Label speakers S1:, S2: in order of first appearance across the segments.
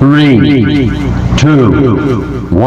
S1: 3, 2, 1.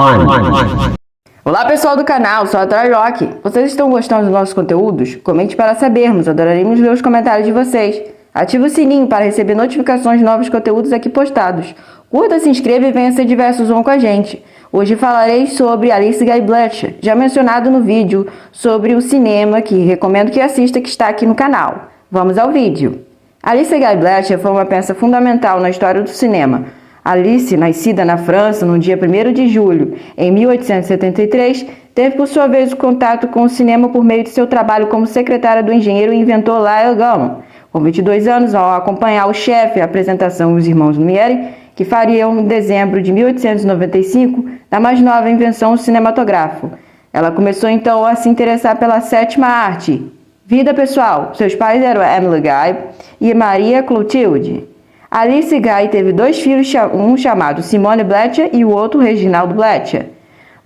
S2: Olá pessoal do canal, sou a Troy Rock. Vocês estão gostando dos nossos conteúdos? Comente para sabermos, adoraríamos ler os comentários de vocês. Ative o sininho para receber notificações de novos conteúdos aqui postados. Curta, se inscreva e venha ser diversos com a gente. Hoje falarei sobre Alice Guy Bletcher, já mencionado no vídeo sobre o cinema, que recomendo que assista, que está aqui no canal. Vamos ao vídeo. Alice Guy Bletcher foi uma peça fundamental na história do cinema. Alice, nascida na França no dia 1º de julho, em 1873, teve por sua vez o contato com o cinema por meio de seu trabalho como secretária do engenheiro e inventor Lyle Gallman. Com 22 anos, ao acompanhar o chefe à apresentação Os Irmãos Lumière, que fariam em dezembro de 1895, da mais nova invenção do cinematográfico. Ela começou então a se interessar pela sétima arte. Vida pessoal. Seus pais eram Emily Guy e Maria Clotilde. Alice Guy teve dois filhos, um chamado Simone Bletcher e o outro Reginald Bletcher.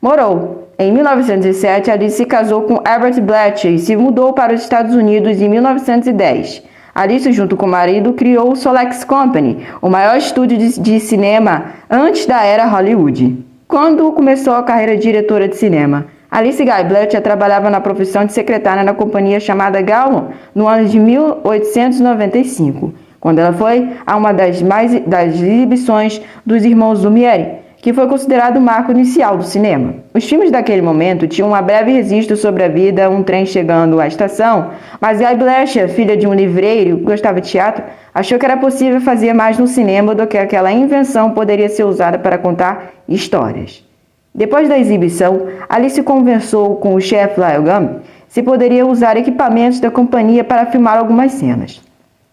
S2: Morou. Em 1907, Alice se casou com Herbert Bletcher e se mudou para os Estados Unidos em 1910. Alice, junto com o marido, criou o Solex Company, o maior estúdio de cinema antes da era Hollywood. Quando começou a carreira de diretora de cinema, Alice Guy Bletcher trabalhava na profissão de secretária na companhia chamada Gallman no ano de 1895. Quando ela foi a uma das exibições dos Irmãos Lumière, que foi considerado o marco inicial do cinema. Os filmes daquele momento tinham uma breve registro sobre a vida, um trem chegando à estação, mas Guy Bletcher, filha de um livreiro que gostava de teatro, achou que era possível fazer mais no cinema do que aquela invenção poderia ser usada para contar histórias. Depois da exibição, Alice conversou com o chefe Lyle Gallman se poderia usar equipamentos da companhia para filmar algumas cenas.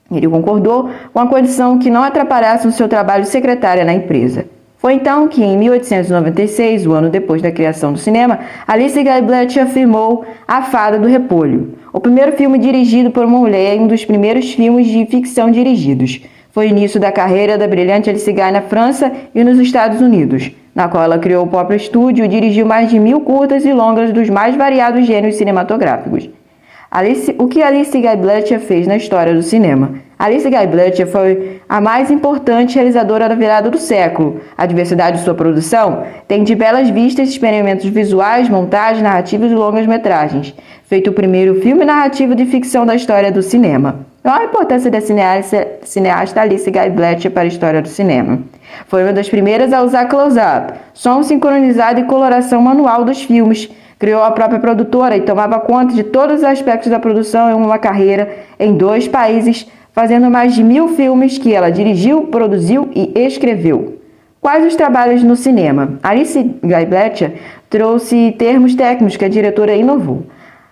S2: Ele concordou com a condição que não atrapalhasse o seu trabalho de secretária na empresa. Foi então que, em 1896, o ano depois da criação do cinema, Alice Guy Bletcher filmou A Fada do Repolho, o primeiro filme dirigido por uma mulher e um dos primeiros filmes de ficção dirigidos. Foi o início da carreira da brilhante Alice Guy na França e nos Estados Unidos, na qual ela criou o próprio estúdio e dirigiu mais de 1000 curtas e longas dos mais variados gêneros cinematográficos. O que Alice Guy Bletcher fez na história do cinema? Alice Guy Bletcher foi a mais importante realizadora da virada do século. A diversidade de sua produção tem de belas vistas, experimentos visuais, montagens, narrativas e longas-metragens. Feito o primeiro filme narrativo de ficção da história do cinema. Qual a importância da cineasta Alice Guy Bletcher para a história do cinema? Foi uma das primeiras a usar close-up, som sincronizado e coloração manual dos filmes. Criou a própria produtora e tomava conta de todos os aspectos da produção em uma carreira em 2 países, fazendo mais de 1000 filmes que ela dirigiu, produziu e escreveu. Quais os trabalhos no cinema? Alice Guy Bletcher trouxe termos técnicos que a diretora inovou.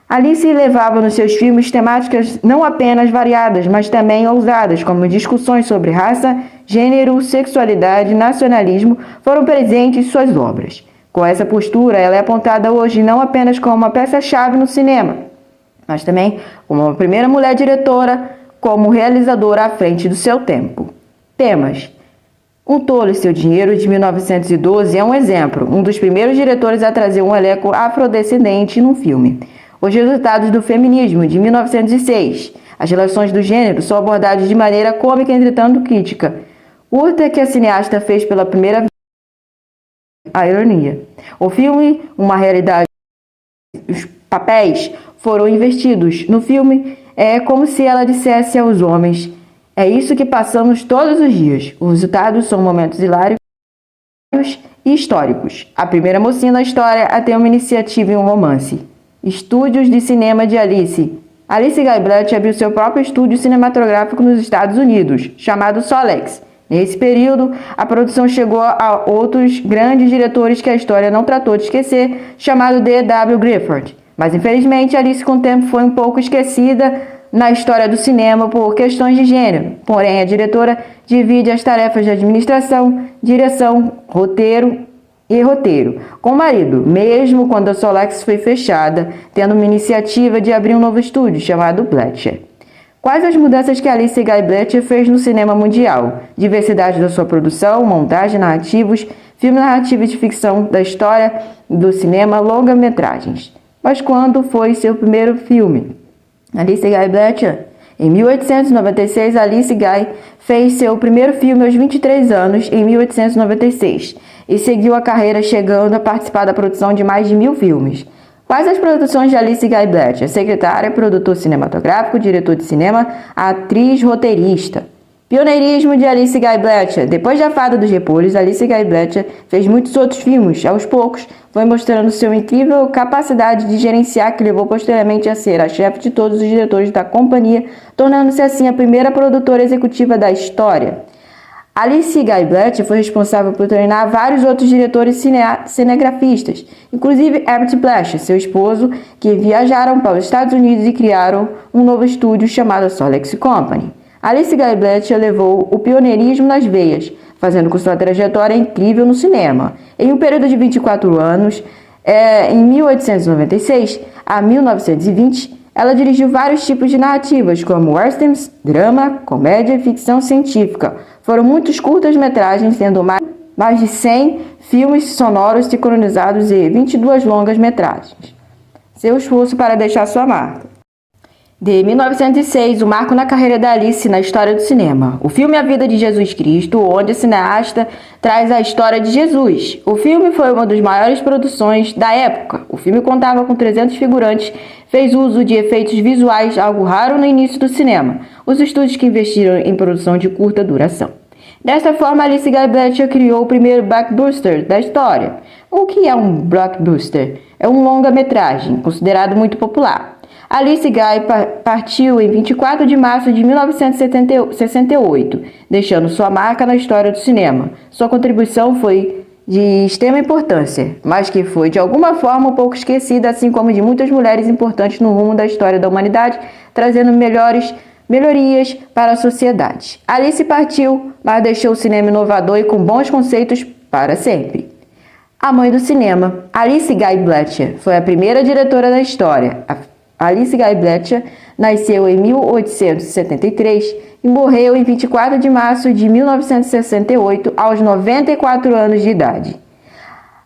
S2: Alice levava nos seus filmes temáticas não apenas variadas, mas também ousadas, como discussões sobre raça, gênero, sexualidade, nacionalismo, foram presentes em suas obras. Com essa postura, ela é apontada hoje não apenas como uma peça-chave no cinema, mas também como a primeira mulher diretora, como realizadora à frente do seu tempo. Temas. Um Tolo e Seu Dinheiro, de 1912, é um exemplo, um dos primeiros diretores a trazer um elenco afrodescendente num filme. Os resultados do feminismo, de 1906. As relações do gênero são abordadas de maneira cômica, entretanto crítica. Curta que a cineasta fez pela primeira vez. A ironia. O filme, uma realidade. Os papéis foram invertidos. No filme, é como se ela dissesse aos homens: é isso que passamos todos os dias. Os resultados são momentos hilários e históricos. A primeira mocinha da história a ter uma iniciativa em um romance. Estúdios de cinema de Alice. Alice Guy Bletcher abriu seu próprio estúdio cinematográfico nos Estados Unidos, chamado Solex. Nesse período, a produção chegou a outros grandes diretores que a história não tratou de esquecer, chamado D.W. Griffith. Mas, infelizmente, Alice com o tempo foi um pouco esquecida na história do cinema por questões de gênero. Porém, a diretora divide as tarefas de administração, direção, roteiro com o marido, mesmo quando a Solex foi fechada, tendo uma iniciativa de abrir um novo estúdio chamado Bletcher. Quais as mudanças que Alice Guy Bletcher fez no cinema mundial? Diversidade da sua produção, montagem, narrativos, filme narrativo de ficção da história do cinema, longa-metragens. Mas quando foi seu primeiro filme? Alice Guy Bletcher Em 1896, Alice Guy fez seu primeiro filme aos 23 anos, em 1896, e seguiu a carreira chegando a participar da produção de mais de 1000 filmes. Quais as produções de Alice Guy Blacher? Secretária, produtor cinematográfico, diretor de cinema, atriz, roteirista. Pioneirismo de Alice Guy Blacher. Depois da Fada dos Repolhos, Alice Guy Blacher fez muitos outros filmes. Aos poucos, foi mostrando sua incrível capacidade de gerenciar, que levou posteriormente a ser a chefe de todos os diretores da companhia, tornando-se assim a primeira produtora executiva da história. Alice Guy Blacher foi responsável por treinar vários outros diretores cinegrafistas, inclusive Herbert Blacher, seu esposo, que viajaram para os Estados Unidos e criaram um novo estúdio chamado Solex Company. Alice Guy Blacher levou o pioneirismo nas veias, fazendo com sua trajetória incrível no cinema. Em um período de 24 anos, em 1896 a 1920, ela dirigiu vários tipos de narrativas, como westerns, drama, comédia e ficção científica. Foram muitos curtas-metragens, tendo mais de 100 filmes sonoros sincronizados e 22 longas-metragens. Seu esforço para deixar sua marca. De 1906, o marco na carreira da Alice na história do cinema. O filme A Vida de Jesus Cristo, onde a cineasta traz a história de Jesus. O filme foi uma das maiores produções da época. O filme contava com 300 figurantes, fez uso de efeitos visuais, algo raro no início do cinema. Os estúdios que investiram em produção de curta duração. Desta forma, Alice Guy Blacher criou o primeiro blockbuster da história. O que é um blockbuster? É um longa-metragem, considerado muito popular. Alice Guy partiu em 24 de março de 1968, deixando sua marca na história do cinema. Sua contribuição foi de extrema importância, mas que foi de alguma forma um pouco esquecida, assim como de muitas mulheres importantes no rumo da história da humanidade, trazendo melhorias para a sociedade. Alice partiu, mas deixou o cinema inovador e com bons conceitos para sempre. A mãe do cinema, Alice Guy Blacher, foi a primeira diretora da história. Alice Guy Blacher nasceu em 1873 e morreu em 24 de março de 1968, aos 94 anos de idade.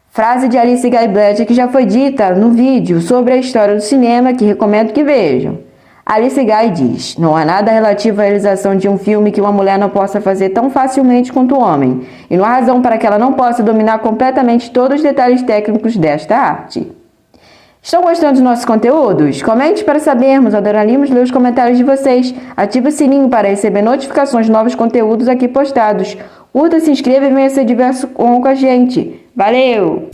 S2: Frase de Alice Guy Blacher que já foi dita no vídeo sobre a história do cinema, que recomendo que vejam. Alice Guy diz: "Não há nada relativo à realização de um filme que uma mulher não possa fazer tão facilmente quanto o homem, e não há razão para que ela não possa dominar completamente todos os detalhes técnicos desta arte." Estão gostando dos nossos conteúdos? Comente para sabermos, adoraríamos ler os comentários de vocês. Ative o sininho para receber notificações de novos conteúdos aqui postados. Curta, se inscreva e venha ser diverso com a gente. Valeu!